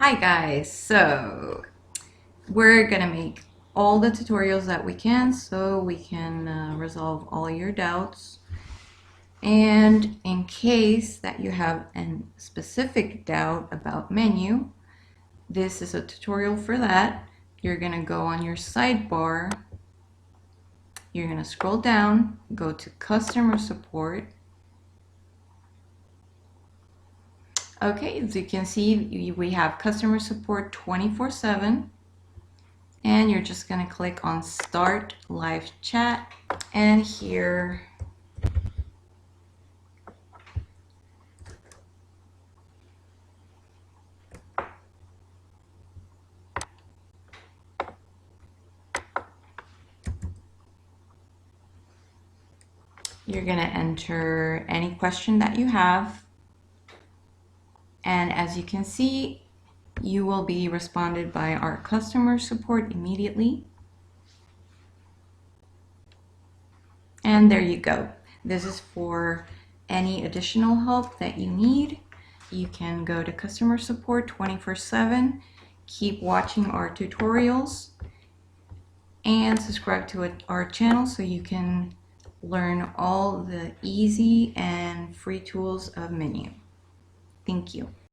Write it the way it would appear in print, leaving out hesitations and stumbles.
Hi guys, so we're gonna make all the tutorials that we can so we can resolve all your doubts. And in case that you have a specific doubt about Meniuu, this is a tutorial for that. You're gonna go on your sidebar, you're gonna scroll down, go to customer support. Okay, as you can see, we have customer support 24/7. And you're just going to click on Start Live Chat, and here you're going to enter any question that you have, and as you can see, you will be responded by our customer support immediately. And there you go. This is for any additional help that you need. You can go to customer support 24/7. Keep watching our tutorials and subscribe to our channel so you can learn all the easy and free tools of Meniuu. Thank you.